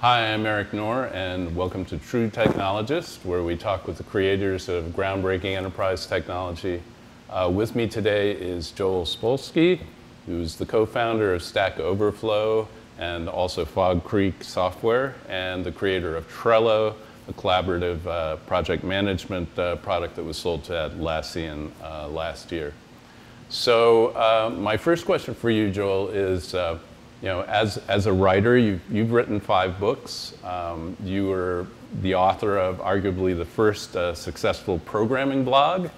Hi, I'm Eric Knorr, and welcome to True Technologist, where we talk with the creators of groundbreaking enterprise technology. With me today is Joel Spolsky, who's the co-founder of Stack Overflow and also Fog Creek Software, and the creator of Trello, a collaborative project management product that was sold to Atlassian last year. So my first question for you, Joel, is as a writer, you've written 5 books. You were the author of arguably the first successful programming blog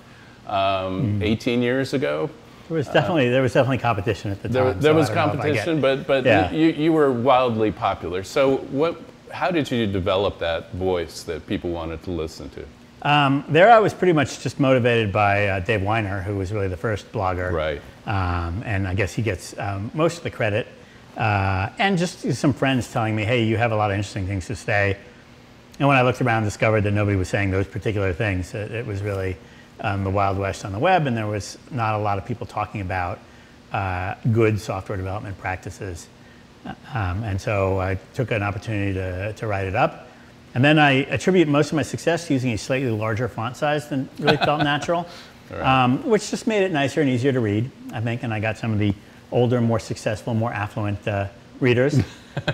18 years ago. There was definitely competition at the time. There was competition, but yeah. you were wildly popular. So how did you develop that voice that people wanted to listen to? There I was pretty much just motivated by Dave Winer, who was really the first blogger. Right. And I guess he gets most of the credit. And just some friends telling me, hey, you have a lot of interesting things to say. And when I looked around and discovered that nobody was saying those particular things, it was really the Wild West on the web, and there was not a lot of people talking about good software development practices. And so I took an opportunity to write it up. And then I attribute most of my success to using a slightly larger font size than really felt natural, right. Which just made it nicer and easier to read, I think. And I got some of the older, more successful, more affluent readers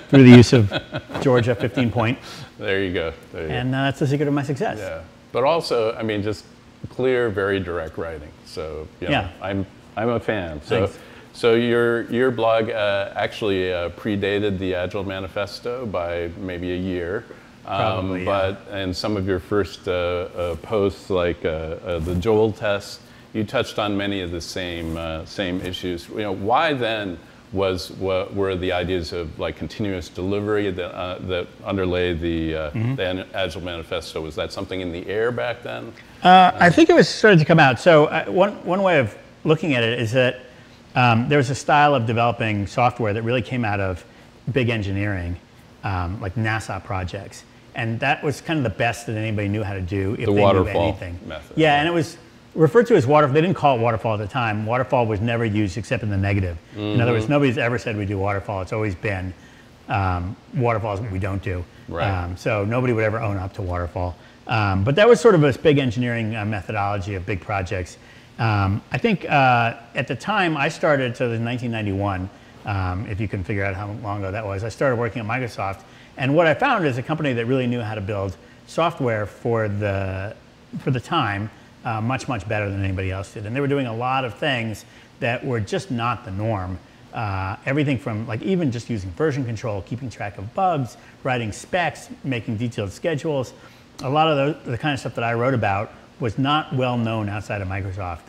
through the use of Georgia 15 point. There you go. And that's the secret of my success. Yeah, but also, I mean, just clear, very direct writing. So yeah, I'm a fan. Thanks. So your blog actually predated the Agile Manifesto by maybe a year. Probably, yeah. And some of your first posts, like the Joel test, you touched on many of the same issues. Why then were the ideas of like continuous delivery that underlay the Agile Manifesto? Was that something in the air back then? I think it was starting to come out. So one way of looking at it is that there was a style of developing software that really came out of big engineering, like NASA projects. And that was kind of the best that anybody knew how to do if they knew anything. Method. Yeah, and it was referred to as waterfall. They didn't call it waterfall at the time. Waterfall was never used except in the negative. In other words, nobody's ever said we do waterfall. It's always been waterfall is what we don't do. Right. So nobody would ever own up to waterfall. But that was sort of this big engineering methodology of big projects. I think at the time I started, so in 1991, if you can figure out how long ago that was, I started working at Microsoft. And what I found is a company that really knew how to build software for the time, much, much better than anybody else did. And they were doing a lot of things that were just not the norm. Everything from like even just using version control, keeping track of bugs, writing specs, making detailed schedules. A lot of the kind of stuff that I wrote about was not well known outside of Microsoft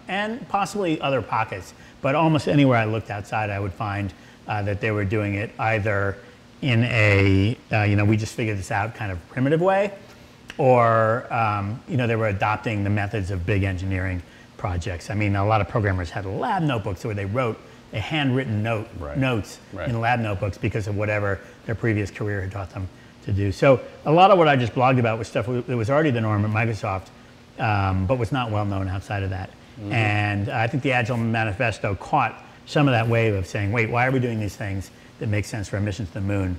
and possibly other pockets. But almost anywhere I looked outside, I would find that they were doing it either in a, we just figured this out kind of primitive way, or they were adopting the methods of big engineering projects. I mean, a lot of programmers had lab notebooks where they wrote a handwritten notes in lab notebooks because of whatever their previous career had taught them to do. So a lot of what I just blogged about was stuff that was already the norm at Microsoft, but was not well known outside of that. And I think the Agile Manifesto caught some of that wave of saying, wait, why are we doing these things that make sense for a mission to the moon?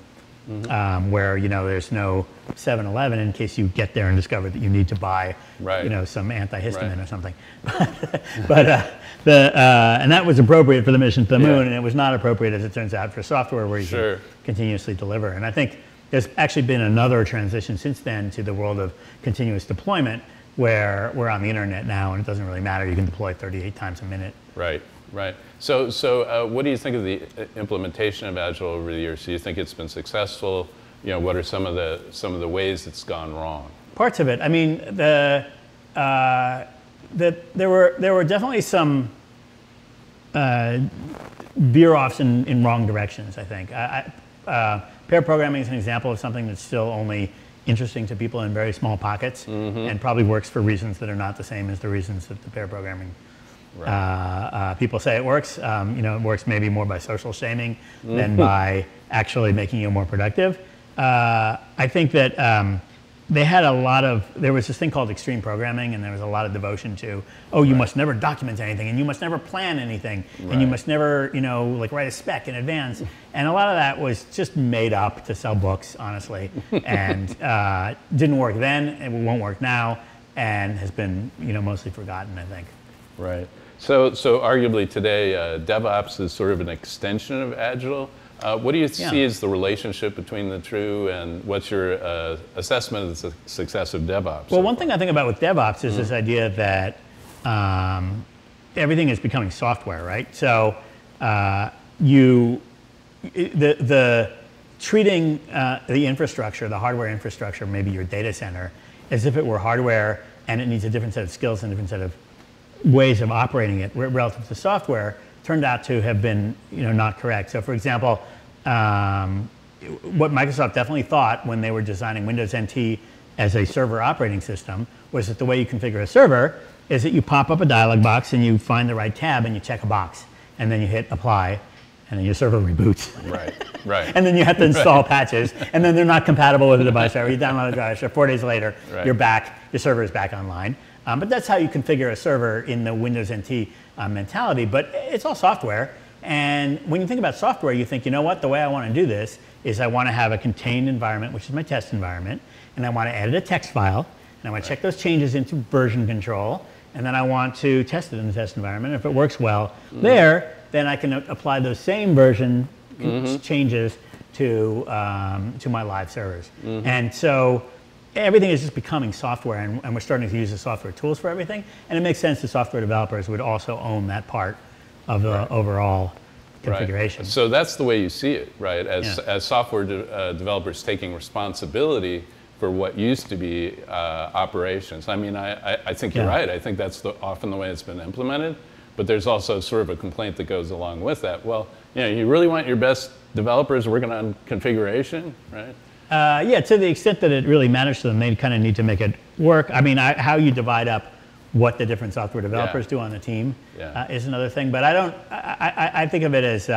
Where there's no 7-Eleven in case you get there and discover that you need to buy some antihistamine or something. And that was appropriate for the mission to the moon, and it was not appropriate, as it turns out, for software where you can continuously deliver. And I think there's actually been another transition since then to the world of continuous deployment, where we're on the internet now and it doesn't really matter. You can deploy 38 times a minute. Right. So what do you think of the implementation of Agile over the years? Do you think it's been successful? What are some of the ways it's gone wrong? Parts of it. I mean, there were definitely some veer offs in wrong directions, I think. Pair programming is an example of something that's still only interesting to people in very small pockets and probably works for reasons that are not the same as the reasons that the pair programming people say it works. It works maybe more by social shaming than by actually making you more productive. I think that they had there was this thing called extreme programming, and there was a lot of devotion to, oh, you must never document anything, and you must never plan anything, and you must never, like write a spec in advance. And a lot of that was just made up to sell books, honestly, and didn't work then, and it won't work now, and has been, mostly forgotten, I think. Right. So arguably today, DevOps is sort of an extension of Agile. What do you see as the relationship between the two, and what's your assessment of the success of DevOps? Well, one thing I think about with DevOps is this idea that everything is becoming software, right? So treating the infrastructure, the hardware infrastructure, maybe your data center, as if it were hardware and it needs a different set of skills and a different set of ways of operating it relative to software, turned out to have been not correct. So for example, what Microsoft definitely thought when they were designing Windows NT as a server operating system was that the way you configure a server is that you pop up a dialog box and you find the right tab and you check a box, and then you hit apply, and then your server reboots. Right. And then you have to install patches, and then they're not compatible with the device. Or you download the device, or 4 days later, you're back, your server is back online. But that's how you configure a server in the Windows NT mentality, but it's all software. And when you think about software, you think, the way I want to do this is I want to have a contained environment, which is my test environment, and I want to edit a text file, and I want to check those changes into version control, and then I want to test it in the test environment. If it works well there, then I can apply those same version changes to my live servers. And so everything is just becoming software, and we're starting to use the software tools for everything. And it makes sense that software developers would also own that part of the overall configuration. So that's the way you see it, right? As software developers taking responsibility for what used to be operations. I mean, I think you're right. I think that's often the way it's been implemented. But there's also sort of a complaint that goes along with that. Well, you really want your best developers working on configuration, right? Yeah, to the extent that it really matters to them, they kind of need to make it work. I mean, how you divide up what the different software developers do on the team is another thing. But I think of it as,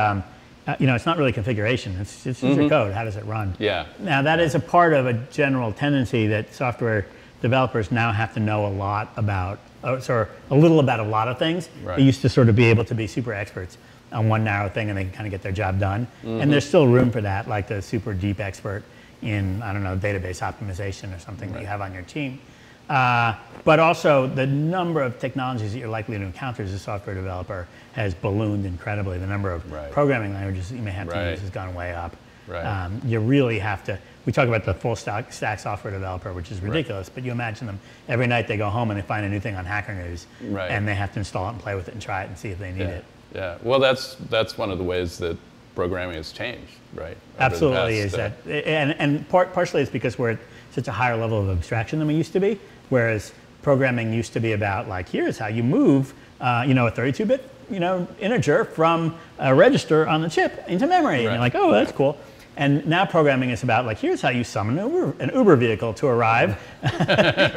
it's not really configuration. It's user code. How does it run? Yeah. Now, that is a part of a general tendency that software developers now have to know a lot about, or a little about a lot of things. They used to sort of be able to be super experts on one narrow thing, and they can kind of get their job done. And there's still room for that, like the super deep expert in, I don't know, database optimization or something that you have on your team. But also the number of technologies that you're likely to encounter as a software developer has ballooned incredibly. The number of programming languages that you may have to use has gone way up. You really have to, we talk about the full stack software developer, which is ridiculous, but you imagine them, every night they go home and they find a new thing on Hacker News, and they have to install it and play with it and try it and see if they need it. Yeah, well, that's one of the ways that programming has changed, right? Absolutely, is that, and partially it's because we're at such a higher level of abstraction than we used to be, whereas programming used to be about, like, here's how you move, a 32-bit, integer from a register on the chip into memory, and you're like, oh, that's cool. And now programming is about, like, here's how you summon an Uber vehicle to arrive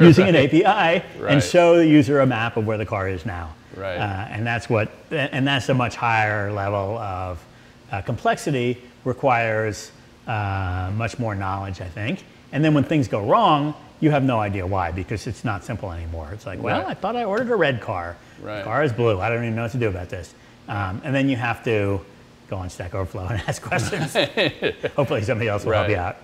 using an API and show the user a map of where the car is now. And that's a much higher level of complexity, requires much more knowledge, I think. And then when things go wrong, you have no idea why, because it's not simple anymore. It's like, well, I thought I ordered a red car. The car is blue. I don't even know what to do about this. And then you have to go on Stack Overflow and ask questions. Hopefully somebody else will help you out.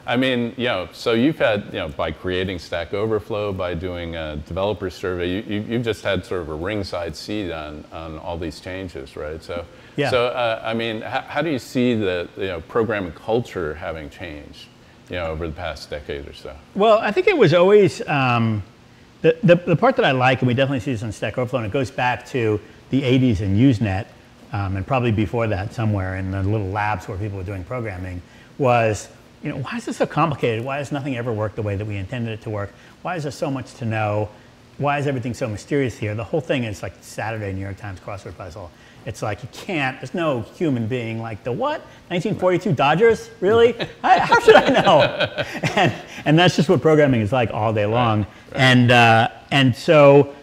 I mean, so you've had, by creating Stack Overflow, by doing a developer survey, you've just had sort of a ringside seat on all these changes, right? So, I mean, how do you see the programming culture having changed, over the past decade or so? Well, I think it was always, the part that I like, and we definitely see this on Stack Overflow, and it goes back to the 80s and Usenet, and probably before that somewhere in the little labs where people were doing programming, was, why is this so complicated? Why does nothing ever work the way that we intended it to work? Why is there so much to know? Why is everything so mysterious here? The whole thing is like Saturday New York Times crossword puzzle. It's like there's no human being like the what? 1942 Dodgers? Really? How should I know? And that's just what programming is like all day long. And so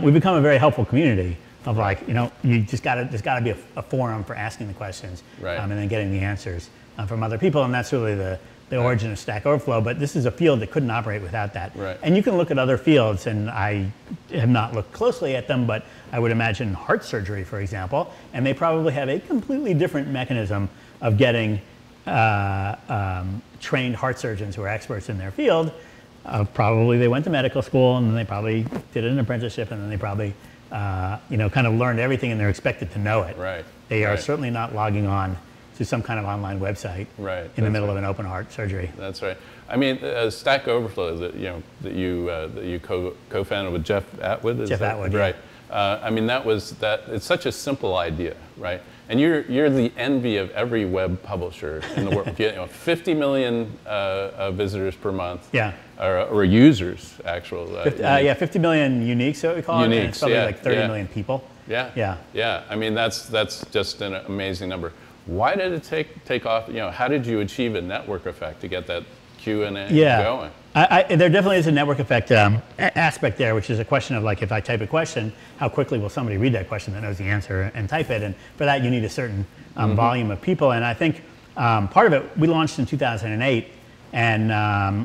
we've become a very helpful community of like, there's got to be a forum for asking the questions and then getting the answers from other people. And that's really the the origin of Stack Overflow, but this is a field that couldn't operate without that. Right. And you can look at other fields, and I have not looked closely at them, but I would imagine heart surgery, for example, and they probably have a completely different mechanism of getting trained heart surgeons who are experts in their field. Probably they went to medical school, and then they probably did an apprenticeship, and then they probably kind of learned everything, and they're expected to know it. Right. They are Right. certainly not logging on to some kind of online website Right. in the middle of an open heart surgery. That's right. I mean, Stack Overflow that you co-founded with Jeff Atwood. Jeff Atwood, yeah. Right. I mean, it's such a simple idea, right? And you're the envy of every web publisher in the world. 50 million visitors per month. Yeah. Or users, actual. 50 million uniques, so we call it. And it's probably like 30 million people. Yeah. Yeah. Yeah. I mean, that's just an amazing number. Why did it take off? How did you achieve a network effect to get that Q&A going? There definitely is a network effect aspect there, which is a question of like, if I type a question, how quickly will somebody read that question that knows the answer and type it? And for that, you need a certain volume of people. And I think part of it, we launched in 2008. And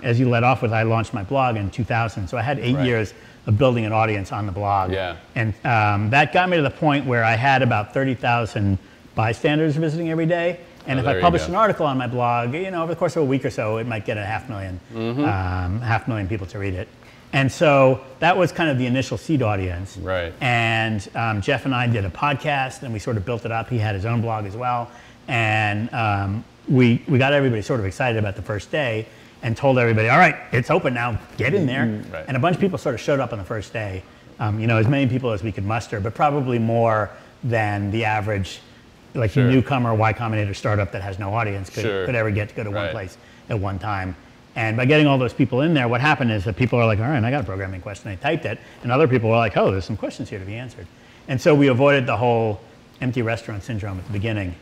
as you led off with, I launched my blog in 2000. So I had 8 years of building an audience on the blog. Yeah. And that got me to the point where I had about 30,000 bystanders visiting every day. And if I published an article on my blog, over the course of a week or so, it might get 500,000 people to read it. And so that was kind of the initial seed audience. Right. And Jeff and I did a podcast, and we sort of built it up. He had his own blog as well. And we got everybody sort of excited about the first day and told everybody, all right, it's open now, get in there. Right. And a bunch of people sort of showed up on the first day. As many people as we could muster, but probably more than the average newcomer Y Combinator startup that has no audience could ever get to go to one place at one time. And by getting all those people in there, what happened is that people are like, all right, I got a programming question, I typed it. And other people were like, oh, there's some questions here to be answered. And so we avoided the whole empty restaurant syndrome at the beginning.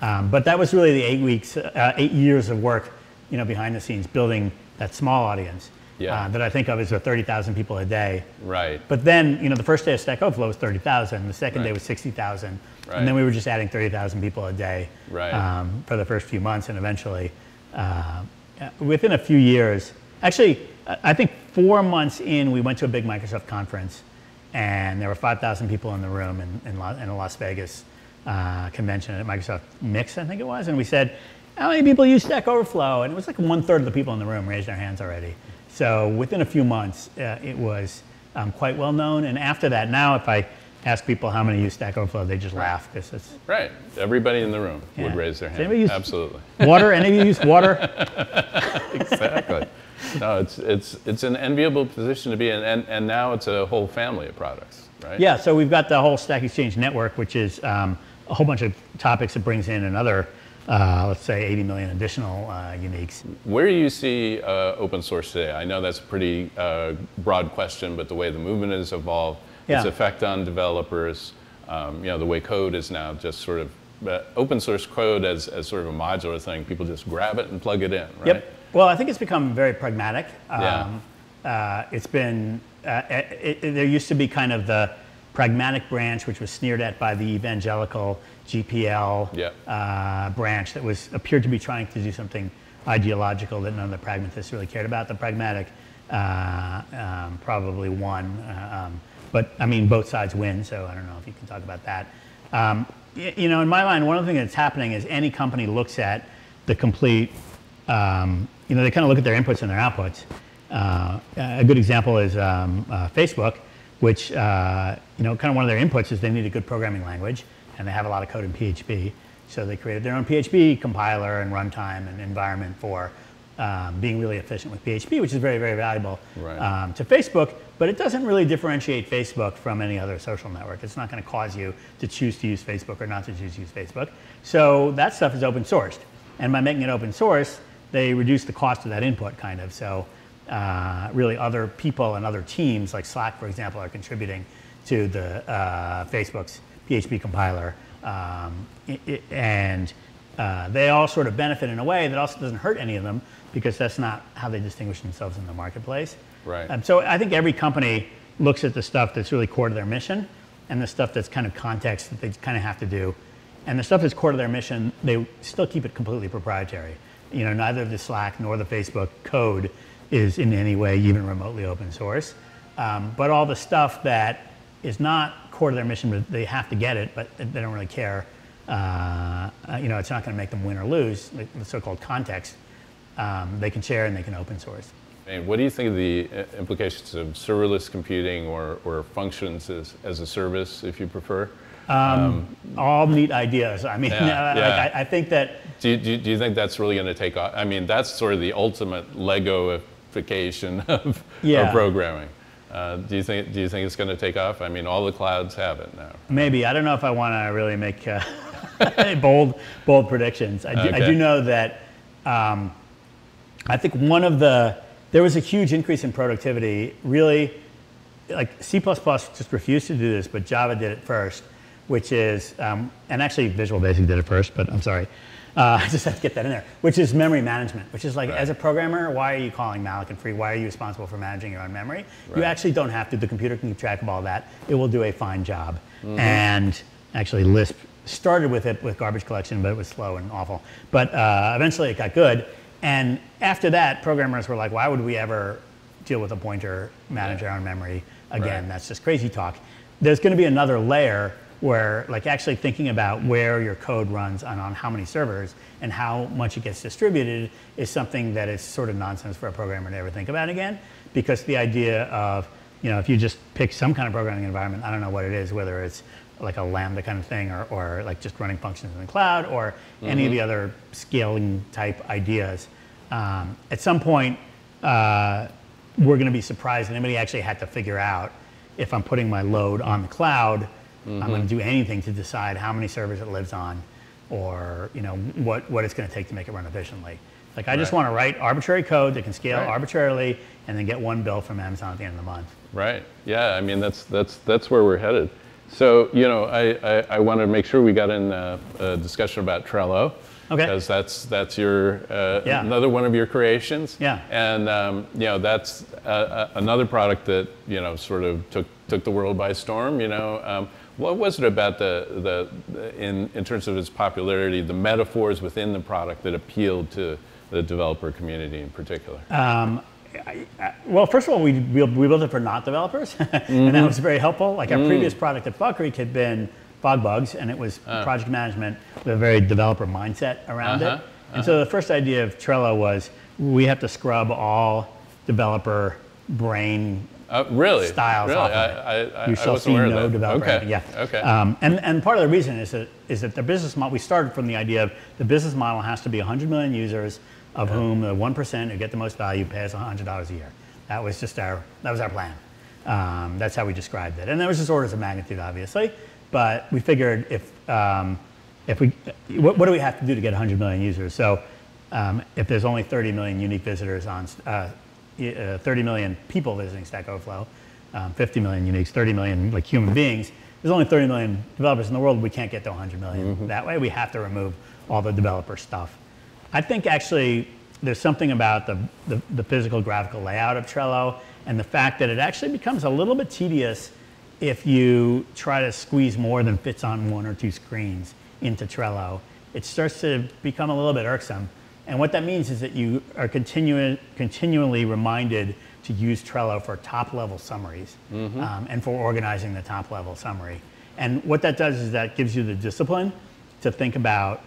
But that was really the 8 years of work, behind the scenes, building that small audience that I think of as 30,000 people a day. Right. But then, the first day of Stack Overflow was 30,000. The second day was 60,000. Right. And then we were just adding 30,000 people a day for the first few months. And eventually, within a few years, actually, I think 4 months in, we went to a big Microsoft conference. And there were 5,000 people in the room in a Las Vegas convention at Microsoft Mix, I think it was. And we said, how many people use Stack Overflow? And it was like 1/3 of the people in the room raised their hands already. So within a few months, it was quite well known. And after that, now if I ask people how many use Stack Overflow, they just laugh. It's right. Everybody in the room would raise their hand. Absolutely. Water? Any of you use water? Exactly. No, it's an enviable position to be in, and now it's a whole family of products, right? Yeah. So we've got the whole Stack Exchange network, which is a whole bunch of topics that brings in another, let's say, 80 million additional uniques. Where do you see open source today? I know that's a pretty broad question, but the way the movement has evolved, its effect on developers, the way code is now just sort of open source code as sort of a modular thing. People just grab it and plug it in, right? Yep. Well, I think it's become very pragmatic. It's been, there used to be kind of the pragmatic branch, which was sneered at by the evangelical GPL branch that appeared to be trying to do something ideological that none of the pragmatists really cared about. The pragmatic probably won, but I mean, both sides win, so I don't know if you can talk about that. In my mind, one of the things that's happening is any company looks at the complete, they kind of look at their inputs and their outputs. A good example is Facebook, which, kind of one of their inputs is they need a good programming language, and they have a lot of code in PHP. So they created their own PHP compiler and runtime and environment for being really efficient with PHP, which is very, very valuable to Facebook. But it doesn't really differentiate Facebook from any other social network. It's not going to cause you to choose to use Facebook or not to choose to use Facebook. So that stuff is open sourced. And by making it open source, they reduce the cost of that input, kind of. So really other people and other teams, like Slack, for example, are contributing to the Facebook's PHP compiler. And they all sort of benefit in a way that also doesn't hurt any of them, because that's not how they distinguish themselves in the marketplace. Right. So I think every company looks at the stuff that's really core to their mission, and the stuff that's kind of context that they kind of have to do. And the stuff that's core to their mission, they still keep it completely proprietary. neither the Slack nor the Facebook code is in any way even remotely open source. But all the stuff that is not core to their mission, but they have to get it, but they don't really care. It's not going to make them win or lose, the so-called context. They can share and they can open source. And what do you think of the implications of serverless computing or functions as a service, if you prefer? All neat ideas. I mean, I think that... Do you think that's really going to take off? I mean, that's sort of the ultimate Legoification of programming. Do you think it's going to take off? I mean, all the clouds have it now. Maybe. I don't know if I want to really make bold predictions. I do know that I think there was a huge increase in productivity. Really, like C++ just refused to do this, but Java did it first, which is, and actually Visual Basic did it first, but I'm sorry. I just have to get that in there, which is memory management, which is like, as a programmer, why are you calling malloc and free? Why are you responsible for managing your own memory? You actually don't have to. The computer can keep track of all that. It will do a fine job. And actually Lisp started with it with garbage collection, but it was slow and awful. But eventually it got good. And after that, programmers were like, why would we ever deal with a pointer, manage our own memory? Again, that's just crazy talk. There's going to be another layer where like actually thinking about where your code runs and on how many servers and how much it gets distributed is something that is sort of nonsense for a programmer to ever think about again. Because the idea of, if you just pick some kind of programming environment, I don't know what it is, whether it's like a Lambda kind of thing or like just running functions in the cloud or any of the other scaling type ideas. At some point, we're going to be surprised that anybody actually had to figure out if I'm putting my load on the cloud, I'm going to do anything to decide how many servers it lives on or what it's going to take to make it run efficiently. Like I just want to write arbitrary code that can scale arbitrarily and then get one bill from Amazon at the end of the month. Right. Yeah, I mean, that's where we're headed. So, I want to make sure we got in a discussion about Trello. Okay. Because that's your another one of your creations. Yeah. And that's another product that sort of took the world by storm. What was it about in terms of its popularity, the metaphors within the product that appealed to the developer community in particular? Well, first of all, we built it for not developers, and that was very helpful. Like our previous product at Fog Creek had been FogBugs, and it was project management with a very developer mindset around it. And so the first idea of Trello was we have to scrub all developer brain styles off of it. You shall see no developer. Okay. Yeah. Okay. And part of the reason is that the business model, we started from the idea of the business model has to be 100 million users, of whom the 1% who get the most value pays $100 a year. That was just our plan. That's how we described it. And there was just orders of magnitude, obviously. But we figured what do we have to do to get 100 million users? So if there's only 30 million unique visitors on 30 million people visiting Stack Overflow, 50 million uniques, 30 million like human beings, there's only 30 million developers in the world. We can't get to 100 million that way. We have to remove all the developer stuff. I think actually there's something about the physical graphical layout of Trello and the fact that it actually becomes a little bit tedious if you try to squeeze more than fits on one or two screens into Trello. It starts to become a little bit irksome. And what that means is that you are continually reminded to use Trello for top-level summaries and for organizing the top-level summary. And what that does is that gives you the discipline to think about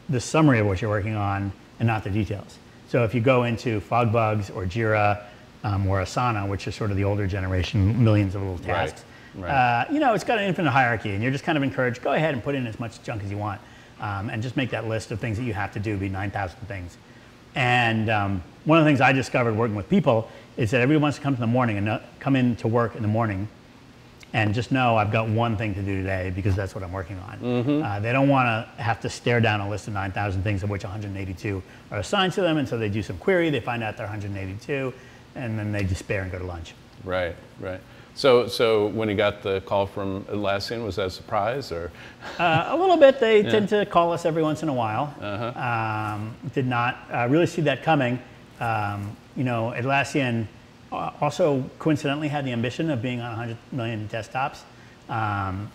the summary of what you're working on and not the details. So if you go into FogBugs or Jira or Asana, which is sort of the older generation, millions of little tasks, it's got an infinite hierarchy, and you're just kind of encouraged, go ahead and put in as much junk as you want, and just make that list of things that you have to do be 9,000 things. And one of the things I discovered working with people is that everybody wants to come to the morning and come in to work in the morning and just know I've got one thing to do today because that's what I'm working on. They don't want to have to stare down a list of 9,000 things of which 182 are assigned to them, and so they do some query, they find out they're 182, and then they despair and go to lunch. Right, right. So when you got the call from Atlassian, was that a surprise? Or? A little bit. They tend to call us every once in a while. Did not really see that coming. Atlassian also coincidentally had the ambition of being on 100 million desktops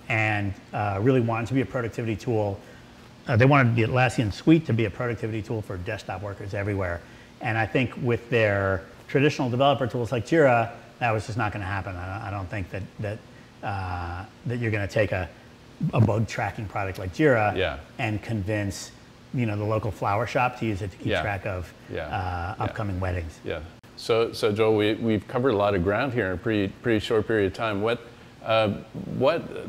and really wanted to be a productivity tool they wanted the Atlassian suite to be a productivity tool for desktop workers everywhere. And I think with their traditional developer tools like Jira, that was just not going to happen. I don't think that you're going to take a bug tracking product like Jira and convince the local flower shop to use it to keep track of upcoming weddings. Yeah. So Joel, we've covered a lot of ground here in a pretty short period of time. What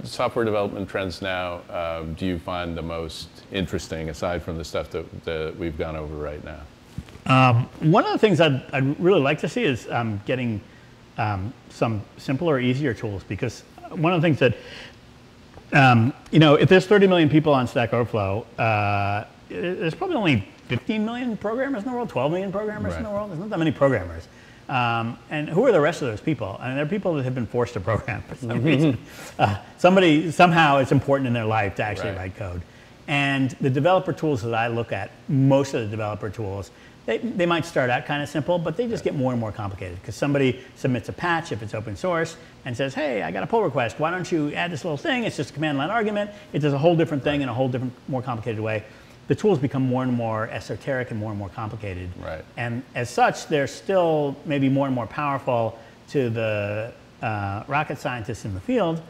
software development trends now do you find the most interesting, aside from the stuff that we've gone over right now? One of the things I'd really like to see is getting some simpler, easier tools, because one of the things that, if there's 30 million people on Stack Overflow, there's probably only 15 million programmers in the world, 12 million programmers in the world. There's not that many programmers. And who are the rest of those people? I mean, they're people that have been forced to program for some reason. Somehow it's important in their life to actually write code. And the developer tools that I look at, most of the developer tools, they might start out kind of simple, but they just get more and more complicated, because somebody submits a patch, if it's open source, and says, hey, I got a pull request. Why don't you add this little thing? It's just a command line argument. It does a whole different thing in a whole different, more complicated way. The tools become more and more esoteric and more complicated. Right. And as such, they're still maybe more and more powerful to the rocket scientists in the field.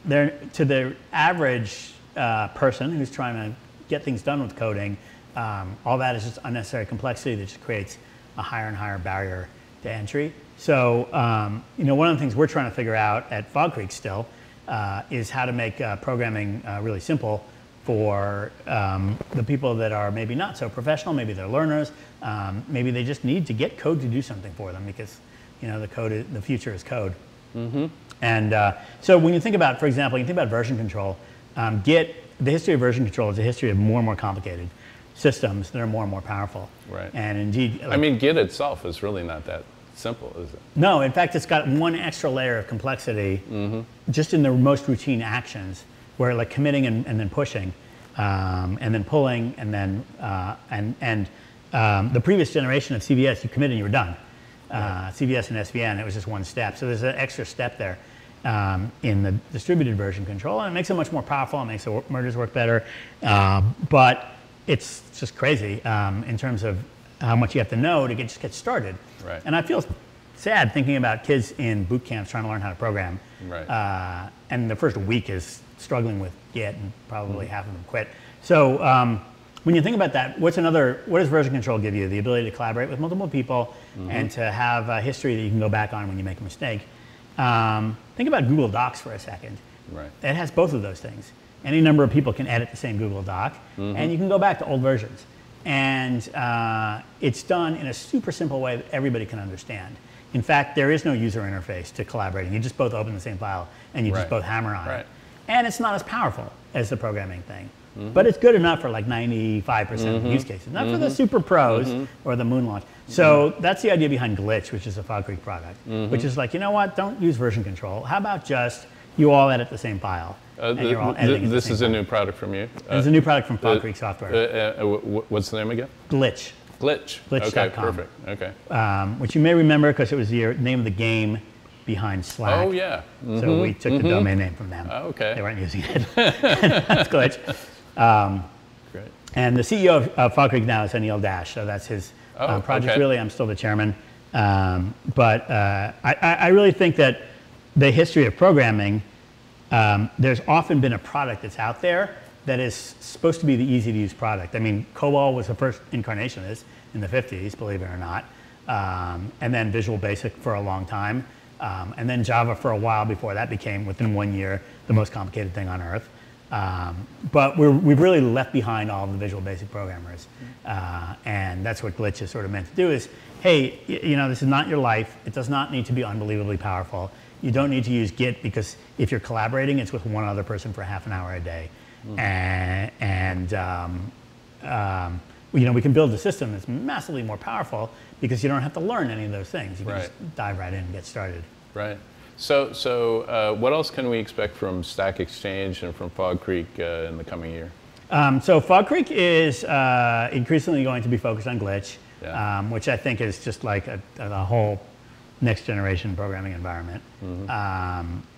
To the average person who's trying to get things done with coding, all that is just unnecessary complexity that just creates a higher and higher barrier to entry. So, one of the things we're trying to figure out at Fog Creek still is how to make programming really simple for the people that are maybe not so professional. Maybe they're learners. Maybe they just need to get code to do something for them, because the future is code. Mm-hmm. And so when you think about, for example, you think about version control, Git, the history of version control is a history of more and more complicated systems that are more and more powerful. Right. And indeed, I mean, Git itself is really not that simple, is it? No, in fact, it's got one extra layer of complexity just in the most routine actions, where like committing and then pushing, and then pulling, and then the previous generation of CVS, you committed and you were done. CVS and SVN, it was just one step. So there's an extra step there in the distributed version control, and it makes it much more powerful. It makes the mergers work better, but it's just crazy in terms of how much you have to know to just get started. Right. And I feel sad thinking about kids in boot camps trying to learn how to program. Right. And the first week is struggling with Git, and probably half of them quit. So when you think about that, what does version control give you? The ability to collaborate with multiple people and to have a history that you can go back on when you make a mistake. Think about Google Docs for a second. Right. It has both of those things. Any number of people can edit the same Google Doc, and you can go back to old versions. And it's done in a super simple way that everybody can understand. In fact, there is no user interface to collaborating. You just both open the same file, and you just both hammer on it. And it's not as powerful as the programming thing. But it's good enough for like 95% of the use cases, not for the super pros or the moon launch. So that's the idea behind Glitch, which is a Fog Creek product, which is like, you know what, don't use version control. How about just you all edit the same file? This is a new product from you? It's a new product from Fog Creek Software. What's the name again? Glitch. Glitch. Glitch.com. Okay, perfect. Okay. Which you may remember because it was the name of the game behind Slack. Oh, yeah. So we took the domain name from them. Oh, okay. They weren't using it. That's Glitch. Great. And the CEO of Fog Creek now is Anil Dash, so that's his project. Really, I'm still the chairman. But I really think that the history of programming, there's often been a product that's out there that is supposed to be the easy-to-use product. I mean, COBOL was the first incarnation of this in the 50s, believe it or not. And then Visual Basic for a long time. And then Java for a while before that became, within 1 year, the most complicated thing on earth. But we've really left behind all of the Visual Basic programmers. And that's what Glitch is sort of meant to do is, hey, this is not your life. It does not need to be unbelievably powerful. You don't need to use Git, because if you're collaborating, it's with one other person for half an hour a day. We can build a system that's massively more powerful because you don't have to learn any of those things. You can just dive right in and get started. Right. So what else can we expect from Stack Exchange and from Fog Creek in the coming year? So Fog Creek is increasingly going to be focused on Glitch, which I think is just like a whole next generation programming environment.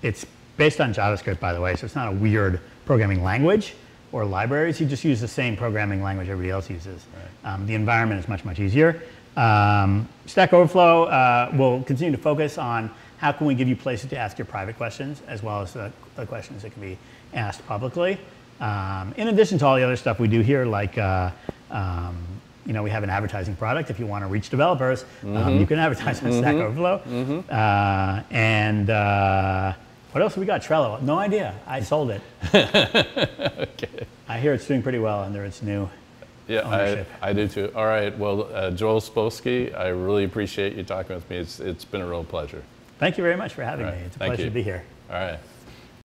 It's based on JavaScript, by the way, so it's not a weird programming language or libraries. You just use the same programming language everybody else uses. Right. The environment is much, much easier. Stack Overflow will continue to focus on how can we give you places to ask your private questions as well as the questions that can be asked publicly. In addition to all the other stuff we do here, like you know, we have an advertising product. If you want to reach developers, you can advertise on Stack Overflow. What else have we got? Trello. No idea. I sold it. Okay. I hear it's doing pretty well under its new ownership. I do too. All right. Well, Joel Spolsky, I really appreciate you talking with me. It's been a real pleasure. Thank you very much for having me. It's a pleasure to be here. All right.